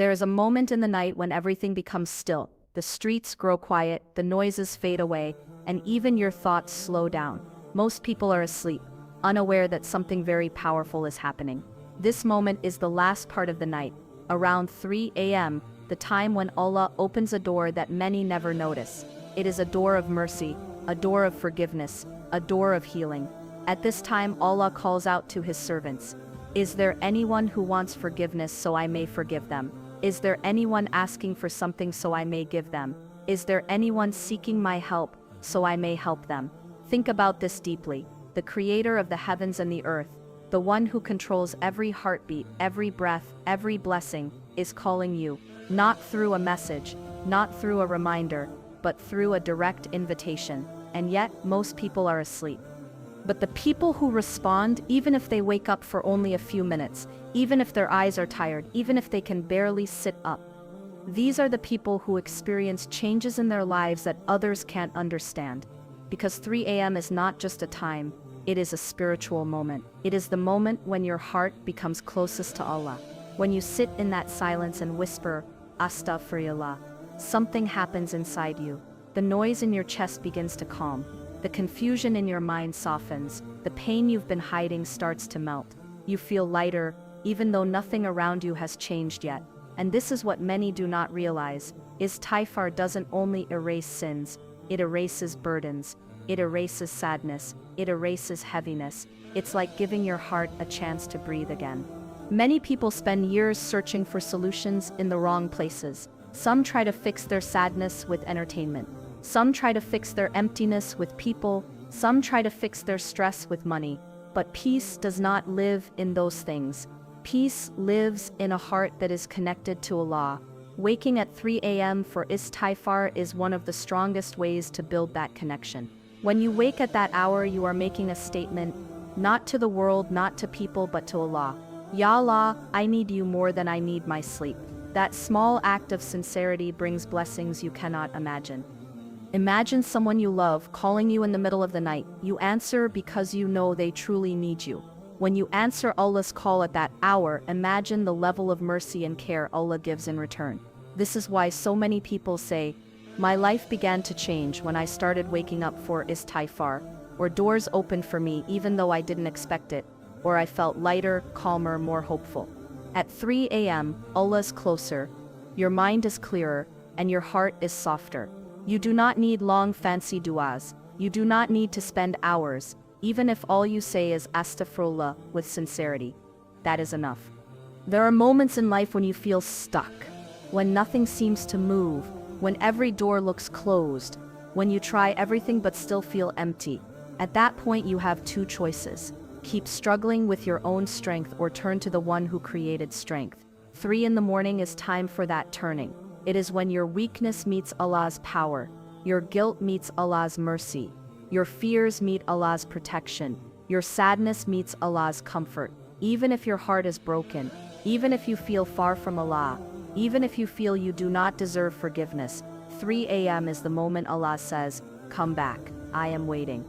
There is a moment in the night when everything becomes still. The streets grow quiet, the noises fade away, and even your thoughts slow down. Most people are asleep, unaware that something very powerful is happening. This moment is the last part of the night, around 3 a.m., the time when Allah opens a door that many never notice. It is a door of mercy, a door of forgiveness, a door of healing. At this time, Allah calls out to His servants. Is there anyone who wants forgiveness so I may forgive them? Is there anyone asking for something so I may give them? Is there anyone seeking my help so I may help them? Think about this deeply. The Creator of the heavens and the earth, the one who controls every heartbeat, every breath, every blessing, is calling you, not through a message, not through a reminder, but through a direct invitation. And yet, most people are asleep. But the people who respond, even if they wake up for only a few minutes, even if their eyes are tired, even if they can barely sit up, these are the people who experience changes in their lives that others can't understand. Because 3 a.m. is not just a time, it is a spiritual moment. It is the moment when your heart becomes closest to Allah. When you sit in that silence and whisper, Astaghfirullah, something happens inside you. The noise in your chest begins to calm. The confusion in your mind softens. The pain you've been hiding starts to melt. You feel lighter, even though nothing around you has changed yet. And this is what many do not realize. Istighfar doesn't only erase sins, it erases burdens. It erases sadness. It erases heaviness. It's like giving your heart a chance to breathe again. Many people spend years searching for solutions in the wrong places. Some try to fix their sadness with entertainment. Some try to fix their emptiness with people. Some try to fix their stress with money. But peace does not live in those things. Peace lives in a heart that is connected to Allah. Waking at 3 a.m. for Istighfar is one of the strongest ways to build that connection. When you wake at that hour, you are making a statement, not to the world, not to people, but to Allah. Ya Allah, I need you more than I need my sleep. That small act of sincerity brings blessings you cannot imagine. Imagine someone you love calling you in the middle of the night. You answer because you know they truly need you. When you answer Allah's call at that hour, imagine the level of mercy and care Allah gives in return. This is why so many people say, my life began to change when I started waking up for Istighfar, or doors opened for me even though I didn't expect it, or I felt lighter, calmer, more hopeful. At 3 a.m., Allah is closer, your mind is clearer, and your heart is softer. You do not need long fancy du'as. You do not need to spend hours, even if all you say is Astaghfirullah with sincerity. That is enough. There are moments in life when you feel stuck, when nothing seems to move, when every door looks closed, when you try everything but still feel empty. At that point you have two choices. Keep struggling with your own strength or turn to the one who created strength. 3 in the morning is time for that turning. It is when your weakness meets Allah's power, your guilt meets Allah's mercy, your fears meet Allah's protection, your sadness meets Allah's comfort. Even if your heart is broken, even if you feel far from Allah, even if you feel you do not deserve forgiveness, 3 a.m. is the moment Allah says, come back, I am waiting.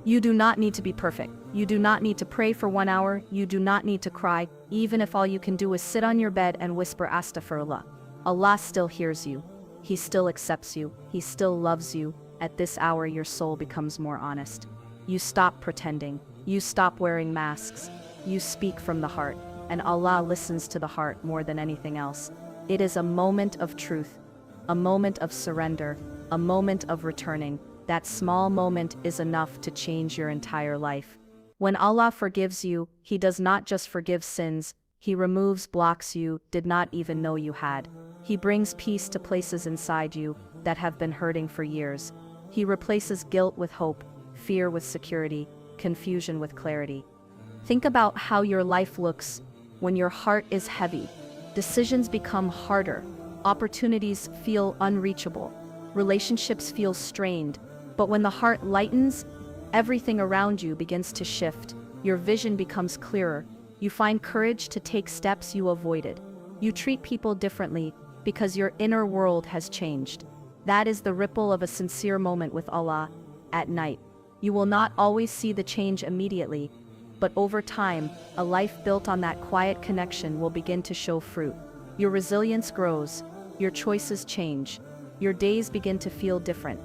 You do not need to be perfect. You do not need to pray for 1 hour. You do not need to cry, even if all you can do is sit on your bed and whisper Astaghfirullah. Allah still hears you. He still accepts you. He still loves you. At this hour, your soul becomes more honest. You stop pretending. You stop wearing masks. You speak from the heart, and Allah listens to the heart more than anything else. It is a moment of truth, a moment of surrender, a moment of returning. That small moment is enough to change your entire life. When Allah forgives you, He does not just forgive sins, He removes blocks you did not even know you had. He brings peace to places inside you that have been hurting for years. He replaces guilt with hope, fear with security, confusion with clarity. Think about how your life looks when your heart is heavy. Decisions become harder, opportunities feel unreachable, relationships feel strained. But when the heart lightens, everything around you begins to shift. Your vision becomes clearer. You find courage to take steps you avoided. You treat people differently because your inner world has changed. That is the ripple of a sincere moment with Allah at night. You will not always see the change immediately, but over time, a life built on that quiet connection will begin to show fruit. Your resilience grows, your choices change, your days begin to feel different.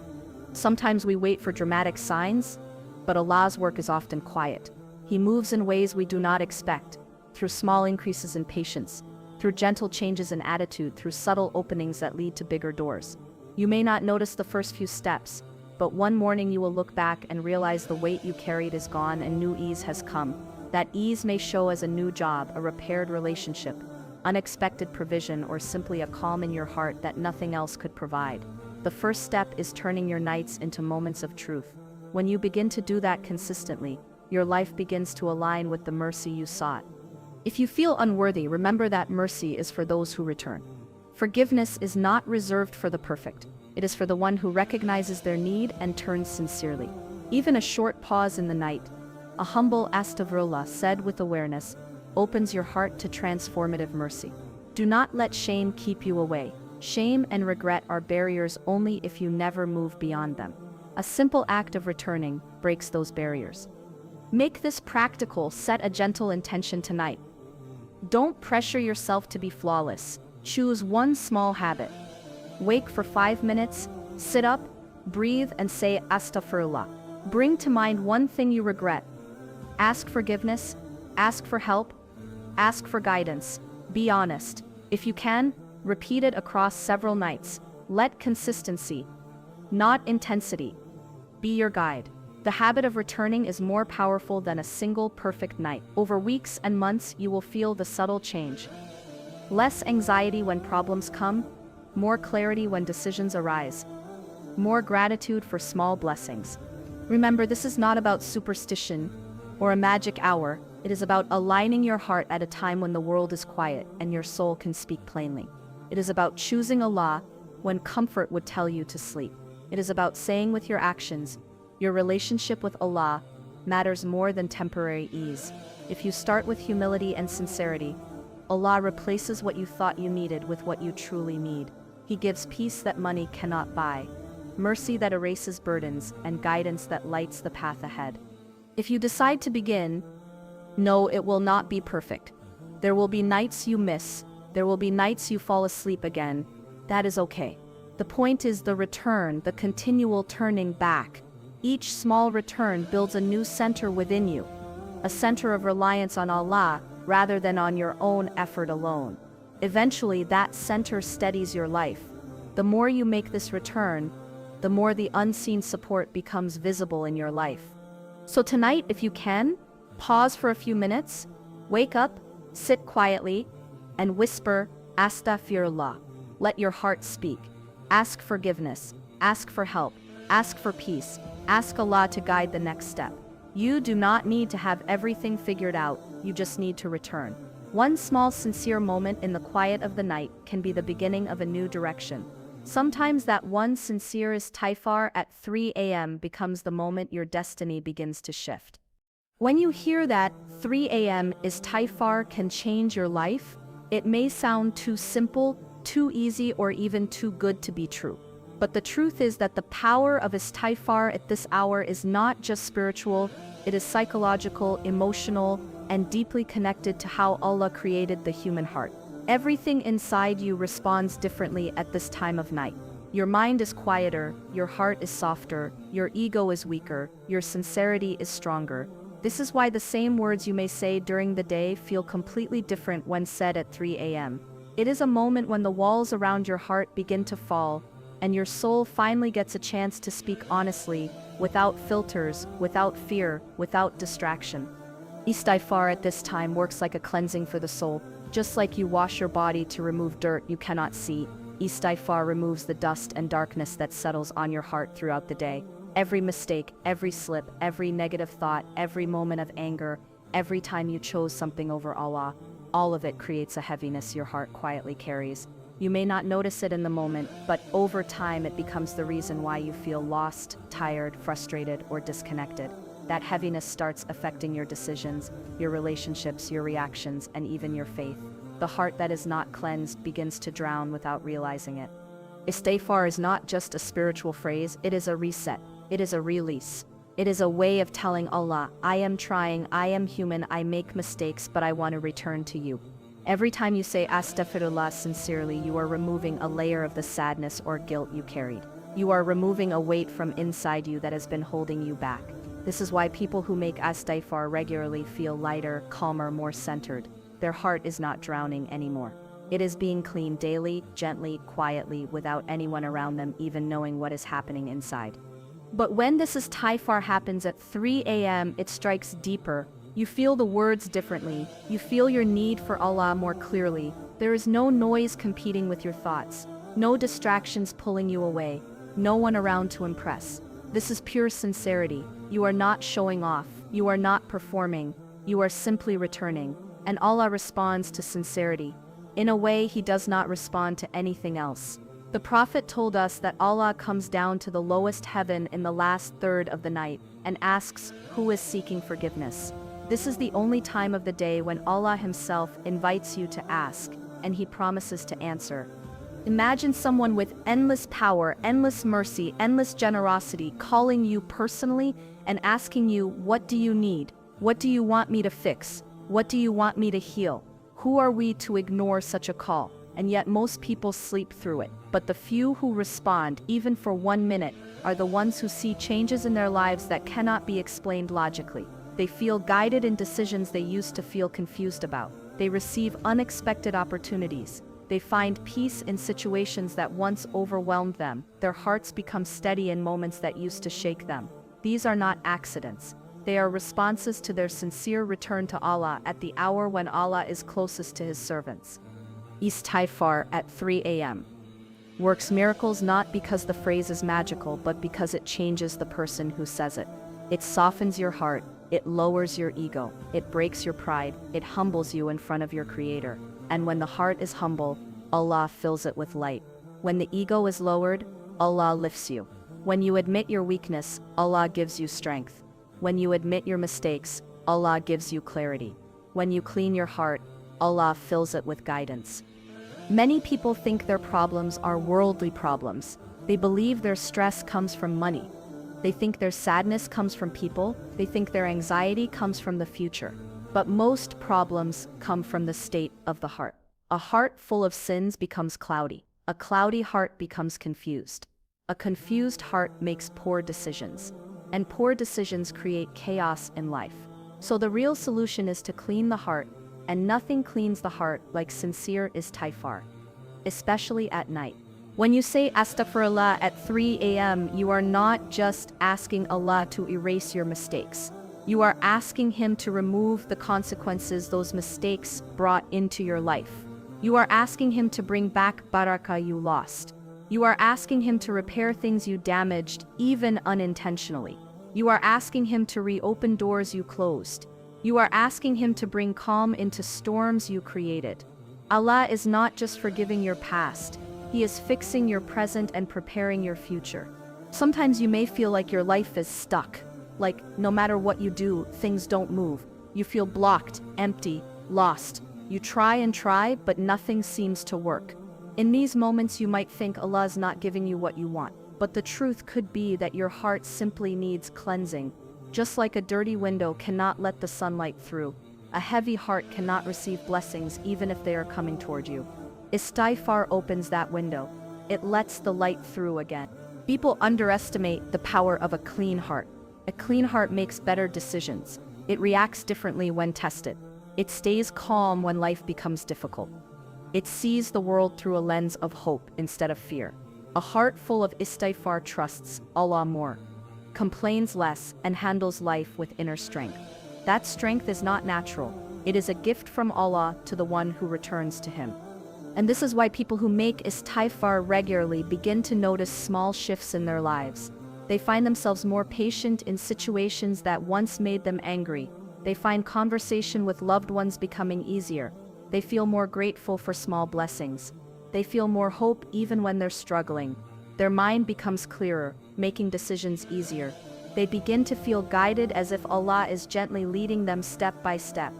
Sometimes we wait for dramatic signs, but Allah's work is often quiet. He moves in ways we do not expect, through small increases in patience, through gentle changes in attitude, through subtle openings that lead to bigger doors. You may not notice the first few steps, but one morning you will look back and realize the weight you carried is gone and new ease has come. That ease may show as a new job, a repaired relationship, unexpected provision, or simply a calm in your heart that nothing else could provide. The first step is turning your nights into moments of truth. When you begin to do that consistently, your life begins to align with the mercy you sought. If you feel unworthy, remember that mercy is for those who return. Forgiveness is not reserved for the perfect. It is for the one who recognizes their need and turns sincerely. Even a short pause in the night, a humble Astaghfirullah said with awareness, opens your heart to transformative mercy. Do not let shame keep you away. Shame and regret are barriers only if you never move beyond them. A simple act of returning breaks those barriers. Make this practical, set a gentle intention tonight. Don't pressure yourself to be flawless. Choose one small habit. Wake for 5 minutes, sit up, breathe, and say Astaghfirullah. Bring to mind one thing you regret. Ask forgiveness, ask for help, ask for guidance. Be honest. If you can, repeat it across several nights. Let consistency, not intensity, be your guide. The habit of returning is more powerful than a single perfect night. Over weeks and months, you will feel the subtle change. Less anxiety when problems come, more clarity when decisions arise, more gratitude for small blessings. Remember, this is not about superstition or a magic hour. It is about aligning your heart at a time when the world is quiet and your soul can speak plainly. It is about choosing Allah when comfort would tell you to sleep. It is about saying with your actions, your relationship with Allah matters more than temporary ease. If you start with humility and sincerity, Allah replaces what you thought you needed with what you truly need. He gives peace that money cannot buy, mercy that erases burdens, and guidance that lights the path ahead. If you decide to begin, know it will not be perfect. There will be nights you miss. There will be nights you fall asleep again. That is okay. The point is the return, the continual turning back. Each small return builds a new center within you, a center of reliance on Allah rather than on your own effort alone. Eventually, that center steadies your life. The more you make this return, the more the unseen support becomes visible in your life. So tonight, if you can, pause for a few minutes, wake up, sit quietly, and whisper, Astaghfirullah. Let your heart speak. Ask forgiveness, ask for help, ask for peace, ask Allah to guide the next step. You do not need to have everything figured out, you just need to return. One small sincere moment in the quiet of the night can be the beginning of a new direction. Sometimes that one sincere istighfar at 3 a.m. becomes the moment your destiny begins to shift. When you hear that 3 a.m. istighfar can change your life, it may sound too simple, too easy, or even too good to be true. But the truth is that the power of istighfar at this hour is not just spiritual, it is psychological, emotional, and deeply connected to how Allah created the human heart. Everything inside you responds differently at this time of night. Your mind is quieter, your heart is softer, your ego is weaker, your sincerity is stronger. This is why the same words you may say during the day feel completely different when said at 3 a.m. It is a moment when the walls around your heart begin to fall, and your soul finally gets a chance to speak honestly, without filters, without fear, without distraction. Istighfar at this time works like a cleansing for the soul. Just like you wash your body to remove dirt you cannot see, Istighfar removes the dust and darkness that settles on your heart throughout the day. Every mistake, every slip, every negative thought, every moment of anger, every time you chose something over Allah, all of it creates a heaviness your heart quietly carries. You may not notice it in the moment, but over time it becomes the reason why you feel lost, tired, frustrated, or disconnected. That heaviness starts affecting your decisions, your relationships, your reactions, and even your faith. The heart that is not cleansed begins to drown without realizing it. Istighfar is not just a spiritual phrase, it is a reset. It is a release. It is a way of telling Allah, I am trying, I am human, I make mistakes, but I want to return to you. Every time you say Astaghfirullah sincerely, you are removing a layer of the sadness or guilt you carried. You are removing a weight from inside you that has been holding you back. This is why people who make Istighfar regularly feel lighter, calmer, more centered. Their heart is not drowning anymore. It is being cleaned daily, gently, quietly, without anyone around them even knowing what is happening inside. But when this Istighfar happens at 3 a.m., it strikes deeper. You feel the words differently. You feel your need for Allah more clearly. There is no noise competing with your thoughts. No distractions pulling you away. No one around to impress. This is pure sincerity. You are not showing off. You are not performing. You are simply returning. And Allah responds to sincerity. In a way, He does not respond to anything else. The Prophet told us that Allah comes down to the lowest heaven in the last third of the night and asks, "Who is seeking forgiveness?" This is the only time of the day when Allah Himself invites you to ask, and He promises to answer. Imagine someone with endless power, endless mercy, endless generosity calling you personally and asking you, "What do you need? What do you want me to fix? What do you want me to heal?" Who are we to ignore such a call? And yet most people sleep through it. But the few who respond, even for 1 minute, are the ones who see changes in their lives that cannot be explained logically. They feel guided in decisions they used to feel confused about. They receive unexpected opportunities. They find peace in situations that once overwhelmed them. Their hearts become steady in moments that used to shake them. These are not accidents. They are responses to their sincere return to Allah at the hour when Allah is closest to His servants. Istighfar at 3 a.m. works miracles not because the phrase is magical, but because it changes the person who says it. It softens your heart. It lowers your ego. It breaks your pride. It humbles you in front of your Creator. And when the heart is humble, Allah fills it with light. When the ego is lowered, Allah lifts you. When you admit your weakness, Allah gives you strength. When you admit your mistakes, Allah gives you clarity. When you clean your heart, Allah fills it with guidance. Many people think their problems are worldly problems. They believe their stress comes from money. They think their sadness comes from people. They think their anxiety comes from the future. But most problems come from the state of the heart. A heart full of sins becomes cloudy. A cloudy heart becomes confused. A confused heart makes poor decisions. And poor decisions create chaos in life. So the real solution is to clean the heart, and nothing cleans the heart like sincere Istighfar, especially at night. When you say Astaghfirullah at 3 a.m., you are not just asking Allah to erase your mistakes. You are asking Him to remove the consequences those mistakes brought into your life. You are asking Him to bring back Barakah you lost. You are asking Him to repair things you damaged, even unintentionally. You are asking Him to reopen doors you closed. You are asking Him to bring calm into storms you created. Allah is not just forgiving your past. He is fixing your present and preparing your future. Sometimes you may feel like your life is stuck. Like, no matter what you do, things don't move. You feel blocked, empty, lost. You try and try, but nothing seems to work. In these moments you might think Allah is not giving you what you want. But the truth could be that your heart simply needs cleansing. Just like a dirty window cannot let the sunlight through, a heavy heart cannot receive blessings even if they are coming toward you. Istighfar opens that window. It lets the light through again. People underestimate the power of a clean heart. A clean heart makes better decisions. It reacts differently when tested. It stays calm when life becomes difficult. It sees the world through a lens of hope instead of fear. A heart full of Istighfar trusts Allah more, complains less, and handles life with inner strength. That strength is not natural. It is a gift from Allah to the one who returns to Him. And this is why people who make Istighfar regularly begin to notice small shifts in their lives. They find themselves more patient in situations that once made them angry. They find conversation with loved ones becoming easier. They feel more grateful for small blessings. They feel more hope even when they're struggling. Their mind becomes clearer, making decisions easier. They begin to feel guided as if Allah is gently leading them step by step.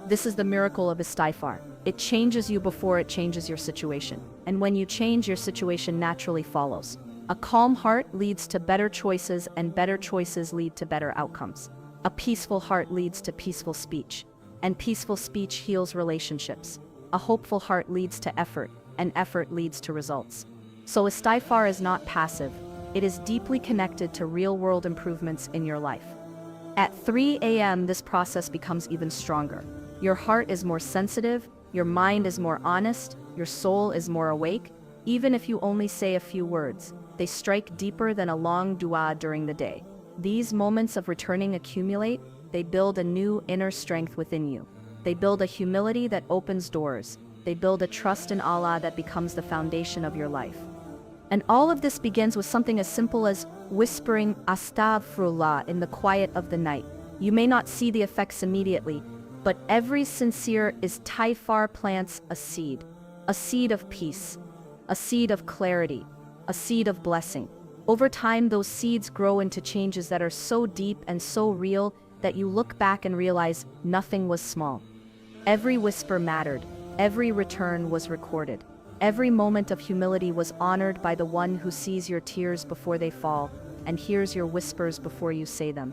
This is the miracle of Istighfar. It changes you before it changes your situation. And when you change, your situation naturally follows. A calm heart leads to better choices, and better choices lead to better outcomes. A peaceful heart leads to peaceful speech, and peaceful speech heals relationships. a hopeful heart leads to effort, and effort leads to results. So istighfar is not passive, it is deeply connected to real-world improvements in your life. At 3 a.m. this process becomes even stronger. Your heart is more sensitive, your mind is more honest, your soul is more awake. Even if you only say a few words, they strike deeper than a long dua during the day. These moments of returning accumulate, they build a new inner strength within you. They build a humility that opens doors. They build a trust in Allah that becomes the foundation of your life. And all of this begins with something as simple as whispering Astaghfirullah in the quiet of the night. You may not see the effects immediately, but every sincere istighfar plants a seed of peace, a seed of clarity, a seed of blessing. Over time, those seeds grow into changes that are so deep and so real that you look back and realize nothing was small. Every whisper mattered, every return was recorded. Every moment of humility was honored by the one who sees your tears before they fall and hears your whispers before you say them.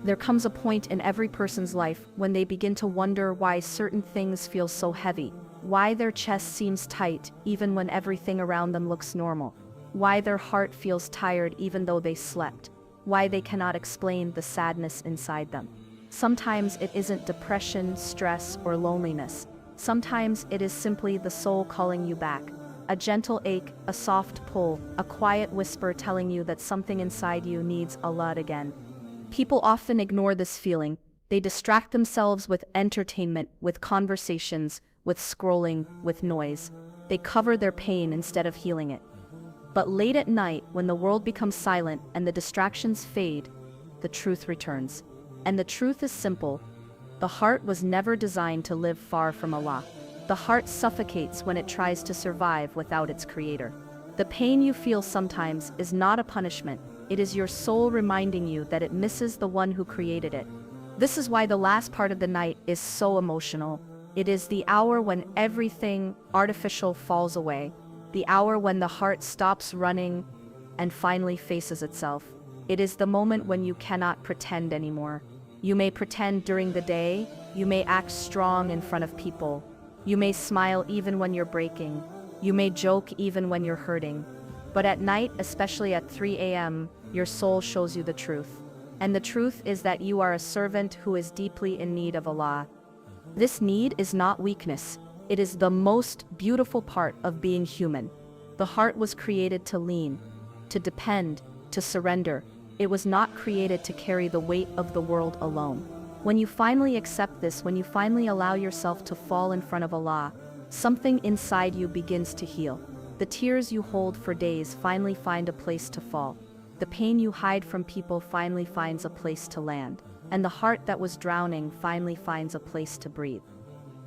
There comes a point in every person's life when they begin to wonder why certain things feel so heavy, why their chest seems tight even when everything around them looks normal, why their heart feels tired even though they slept, why they cannot explain the sadness inside them. Sometimes it isn't depression, stress, or loneliness. Sometimes it is simply the soul calling you back. A gentle ache, a soft pull, a quiet whisper telling you that something inside you needs Allah again. People often ignore this feeling. They distract themselves with entertainment, with conversations, with scrolling, with noise. They cover their pain instead of healing it. But late at night, when the world becomes silent and the distractions fade, the truth returns. And the truth is simple. The heart was never designed to live far from Allah. The heart suffocates when it tries to survive without its creator. The pain you feel sometimes is not a punishment. It is your soul reminding you that it misses the one who created it. This is why the last part of the night is so emotional. It is the hour when everything artificial falls away. The hour when the heart stops running and finally faces itself. It is the moment when you cannot pretend anymore. You may pretend during the day, you may act strong in front of people, you may smile even when you're breaking, you may joke even when you're hurting. But at night, especially at 3 a.m., your soul shows you the truth. And the truth is that you are a servant who is deeply in need of Allah. This need is not weakness. It is the most beautiful part of being human. The heart was created to lean, to depend, to surrender. It was not created to carry the weight of the world alone. When you finally accept this, when you finally allow yourself to fall in front of Allah, something inside you begins to heal. The tears you hold for days finally find a place to fall. The pain you hide from people finally finds a place to land. And the heart that was drowning finally finds a place to breathe.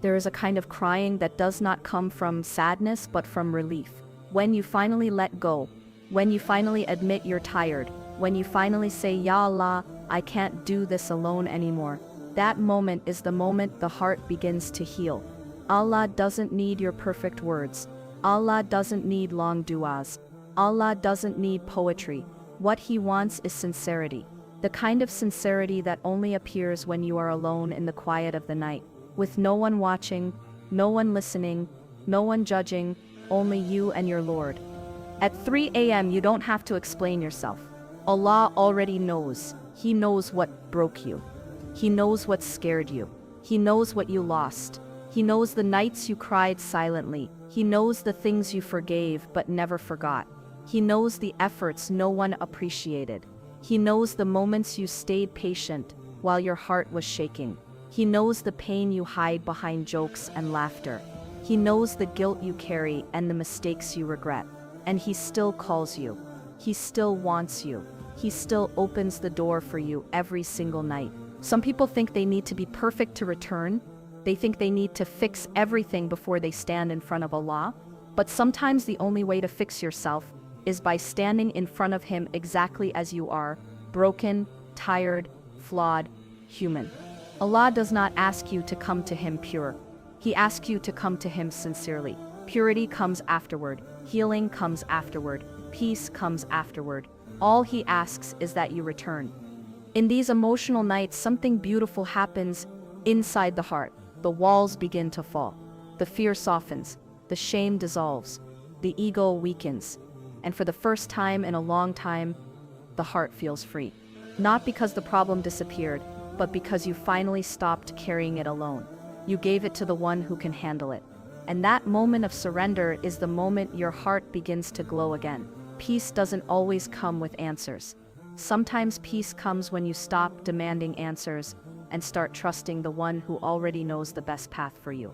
There is a kind of crying that does not come from sadness but from relief. When you finally let go, when you finally admit you're tired, when you finally say, Ya Allah, I can't do this alone anymore, that moment is the moment the heart begins to heal. Allah doesn't need your perfect words. Allah doesn't need long du'as. Allah doesn't need poetry. What He wants is sincerity. The kind of sincerity that only appears when you are alone in the quiet of the night, with no one watching, no one listening, no one judging, only you and your Lord. At 3 a.m. you don't have to explain yourself. Allah already knows. He knows what broke you. He knows what scared you. He knows what you lost. He knows the nights you cried silently. He knows the things you forgave but never forgot. He knows the efforts no one appreciated. He knows the moments you stayed patient while your heart was shaking. He knows the pain you hide behind jokes and laughter. He knows the guilt you carry and the mistakes you regret. And He still calls you. He still wants you. He still opens the door for you every single night. Some people think they need to be perfect to return. They think they need to fix everything before they stand in front of Allah. But sometimes the only way to fix yourself is by standing in front of Him exactly as you are, broken, tired, flawed, human. Allah does not ask you to come to Him pure. He asks you to come to Him sincerely. Purity comes afterward. Healing comes afterward. Peace comes afterward. All He asks is that you return. In these emotional nights, something beautiful happens inside the heart. The walls begin to fall. The fear softens, the shame dissolves, the ego weakens, and for the first time in a long time, the heart feels free. Not because the problem disappeared, but because you finally stopped carrying it alone. You gave it to the one who can handle it. And that moment of surrender is the moment your heart begins to glow again. Peace doesn't always come with answers. Sometimes peace comes when you stop demanding answers and start trusting the one who already knows the best path for you.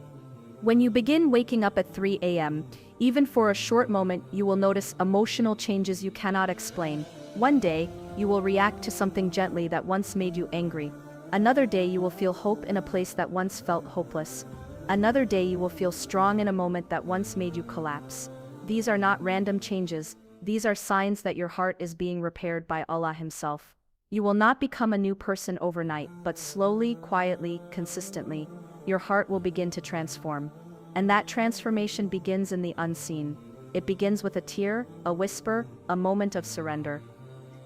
When you begin waking up at 3 a.m., even for a short moment, you will notice emotional changes you cannot explain. One day, you will react to something gently that once made you angry. Another day, you will feel hope in a place that once felt hopeless. Another day, you will feel strong in a moment that once made you collapse. These are not random changes. These are signs that your heart is being repaired by Allah Himself. You will not become a new person overnight, but slowly, quietly, consistently, your heart will begin to transform. And that transformation begins in the unseen. It begins with a tear, a whisper, a moment of surrender.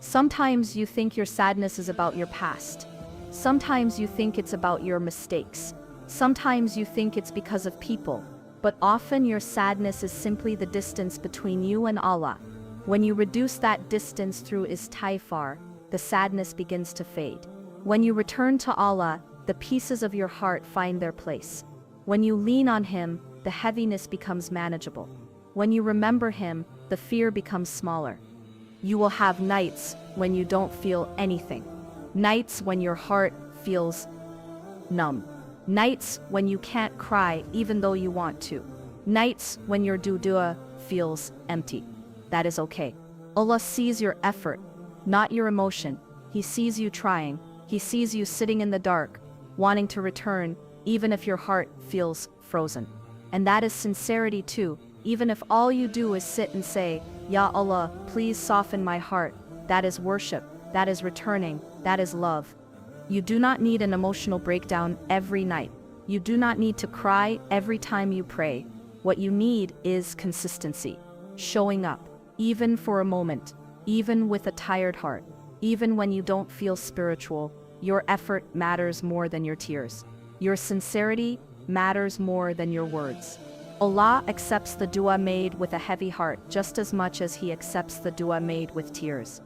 Sometimes you think your sadness is about your past. Sometimes you think it's about your mistakes. Sometimes you think it's because of people. But often your sadness is simply the distance between you and Allah. When you reduce that distance through Istighfar, the sadness begins to fade. When you return to Allah, the pieces of your heart find their place. When you lean on Him, the heaviness becomes manageable. When you remember Him, the fear becomes smaller. You will have nights when you don't feel anything. Nights when your heart feels numb. Nights when you can't cry even though you want to. Nights when your dua feels empty. That is okay. Allah sees your effort, not your emotion. He sees you trying. He sees you sitting in the dark, wanting to return, even if your heart feels frozen. And that is sincerity too, even if all you do is sit and say, Ya Allah, please soften my heart. That is worship, that is returning, that is love. You do not need an emotional breakdown every night. You do not need to cry every time you pray. What you need is consistency, showing up, even for a moment, even with a tired heart, even when you don't feel spiritual. Your effort matters more than your tears. Your sincerity matters more than your words. Allah accepts the dua made with a heavy heart just as much as He accepts the dua made with tears.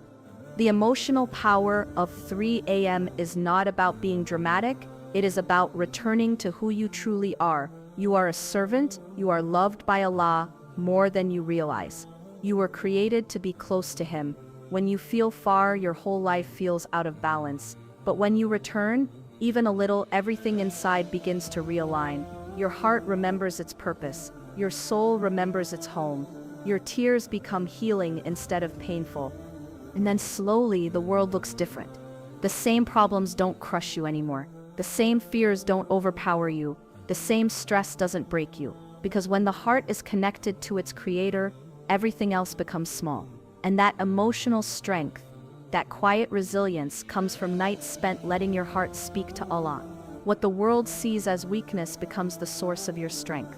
The emotional power of 3 a.m. is not about being dramatic, it is about returning to who you truly are. You are a servant, you are loved by Allah more than you realize. You were created to be close to Him. When you feel far, your whole life feels out of balance. But when you return, even a little, everything inside begins to realign. Your heart remembers its purpose. Your soul remembers its home. Your tears become healing instead of painful. And then slowly, the world looks different. The same problems don't crush you anymore. The same fears don't overpower you. The same stress doesn't break you. Because when the heart is connected to its creator, everything else becomes small. And that emotional strength, that quiet resilience comes from nights spent letting your heart speak to Allah. What the world sees as weakness becomes the source of your strength.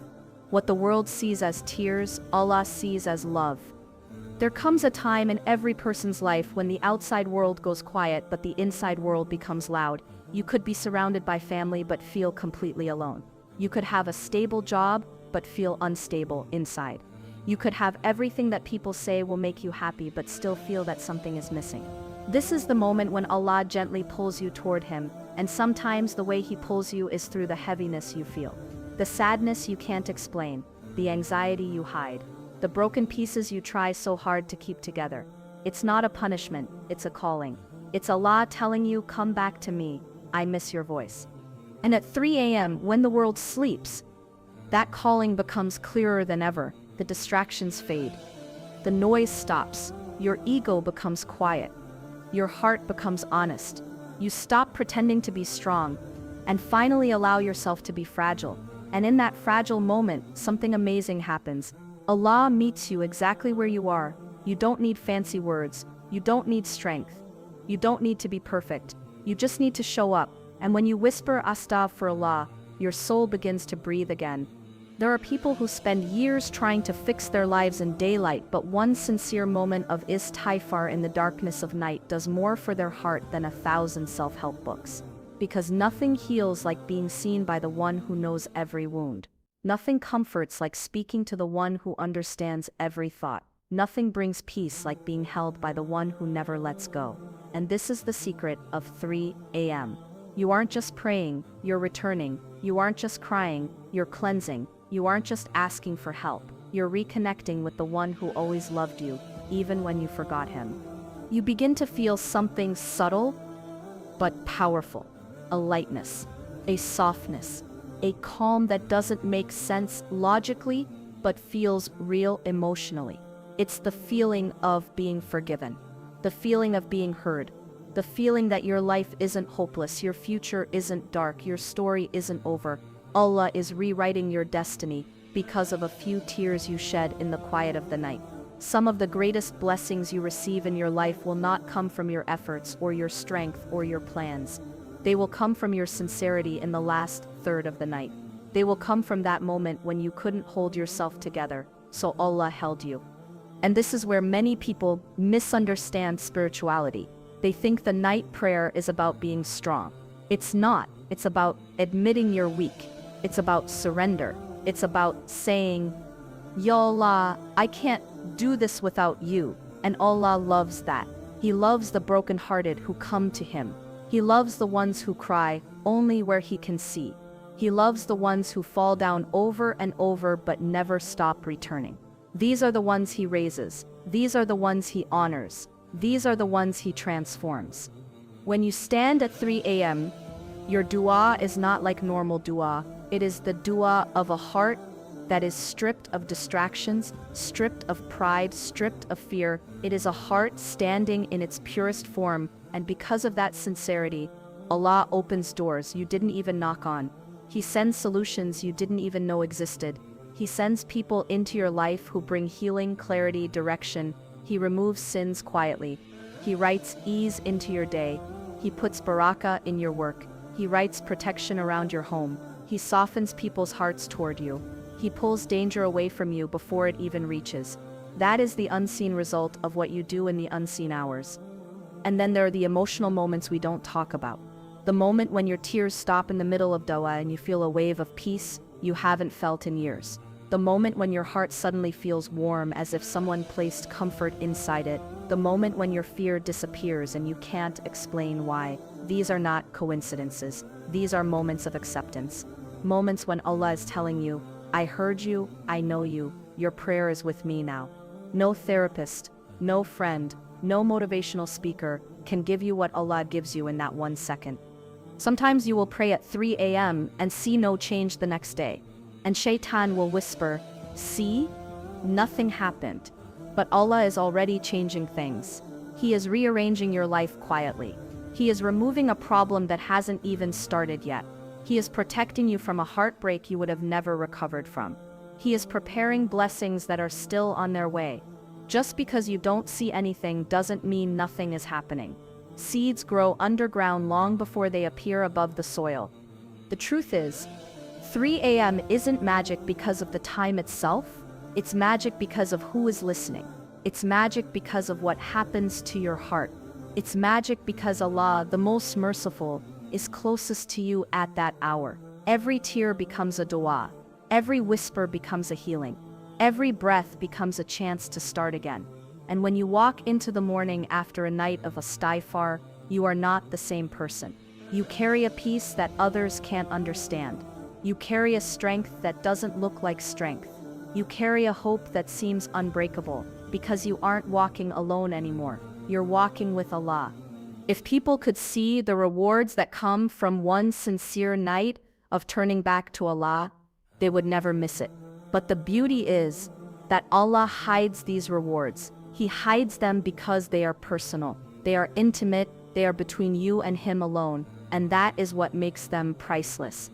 What the world sees as tears, Allah sees as love. There comes a time in every person's life when the outside world goes quiet but the inside world becomes loud. You could be surrounded by family but feel completely alone. You could have a stable job but feel unstable inside. You could have everything that people say will make you happy but still feel that something is missing. This is the moment when Allah gently pulls you toward Him, and sometimes the way He pulls you is through the heaviness you feel. The sadness you can't explain, the anxiety you hide, the broken pieces you try so hard to keep together. It's not a punishment, it's a calling. It's Allah telling you, come back to me, I miss your voice. And at 3 a.m., when the world sleeps, that calling becomes clearer than ever. The distractions fade. The noise stops. Your ego becomes quiet. Your heart becomes honest. You stop pretending to be strong and finally allow yourself to be fragile. And in that fragile moment, something amazing happens. Allah meets you exactly where you are. You don't need fancy words. You don't need strength. You don't need to be perfect. You just need to show up. And when you whisper Astaghfirullah, your soul begins to breathe again. There are people who spend years trying to fix their lives in daylight, but one sincere moment of Istighfar in the darkness of night does more for their heart than 1,000 self-help books. Because nothing heals like being seen by the one who knows every wound. Nothing comforts like speaking to the one who understands every thought. Nothing brings peace like being held by the one who never lets go. And this is the secret of 3 a.m. You aren't just praying, you're returning. You aren't just crying, you're cleansing. You aren't just asking for help. You're reconnecting with the one who always loved you, even when you forgot him. You begin to feel something subtle, but powerful. A lightness, a softness, a calm that doesn't make sense logically, but feels real emotionally. It's the feeling of being forgiven, the feeling of being heard, the feeling that your life isn't hopeless, your future isn't dark, your story isn't over. Allah is rewriting your destiny because of a few tears you shed in the quiet of the night. Some of the greatest blessings you receive in your life will not come from your efforts or your strength or your plans. They will come from your sincerity in the last third of the night. They will come from that moment when you couldn't hold yourself together, so Allah held you. And this is where many people misunderstand spirituality. They think the night prayer is about being strong. It's not. It's about admitting you're weak. It's about surrender. It's about saying, Ya Allah, I can't do this without you. And Allah loves that. He loves the brokenhearted who come to him. He loves the ones who cry only where he can see. He loves the ones who fall down over and over but never stop returning. These are the ones he raises. These are the ones he honors. These are the ones he transforms. When you stand at 3 a.m., your dua is not like normal dua. It is the dua of a heart that is stripped of distractions, stripped of pride, stripped of fear. It is a heart standing in its purest form, and because of that sincerity, Allah opens doors you didn't even knock on. He sends solutions you didn't even know existed. He sends people into your life who bring healing, clarity, direction. He removes sins quietly. He writes ease into your day. He puts barakah in your work. He writes protection around your home. He softens people's hearts toward you. He pulls danger away from you before it even reaches. That is the unseen result of what you do in the unseen hours. And then there are the emotional moments we don't talk about. The moment when your tears stop in the middle of dua and you feel a wave of peace you haven't felt in years. The moment when your heart suddenly feels warm as if someone placed comfort inside it. The moment when your fear disappears and you can't explain why. These are not coincidences. These are moments of acceptance. Moments when Allah is telling you, I heard you, I know you, your prayer is with me now. No therapist, no friend, no motivational speaker can give you what Allah gives you in that 1 second. Sometimes you will pray at 3 a.m. and see no change the next day. And Shaitan will whisper, see? Nothing happened. But Allah is already changing things. He is rearranging your life quietly. He is removing a problem that hasn't even started yet. He is protecting you from a heartbreak you would have never recovered from. He is preparing blessings that are still on their way. Just because you don't see anything doesn't mean nothing is happening. Seeds grow underground long before they appear above the soil. The truth is, 3 a.m. isn't magic because of the time itself. It's magic because of who is listening. It's magic because of what happens to your heart. It's magic because Allah, the most merciful, is closest to you at that hour. Every tear becomes a dua. Every whisper becomes a healing. Every breath becomes a chance to start again. And when you walk into the morning after a night of Istighfar, you are not the same person. You carry a peace that others can't understand. You carry a strength that doesn't look like strength. You carry a hope that seems unbreakable, because you aren't walking alone anymore. You're walking with Allah. If people could see the rewards that come from one sincere night of turning back to Allah, they would never miss it. But the beauty is that Allah hides these rewards. He hides them because they are personal. They are intimate. They are between you and Him alone. And that is what makes them priceless.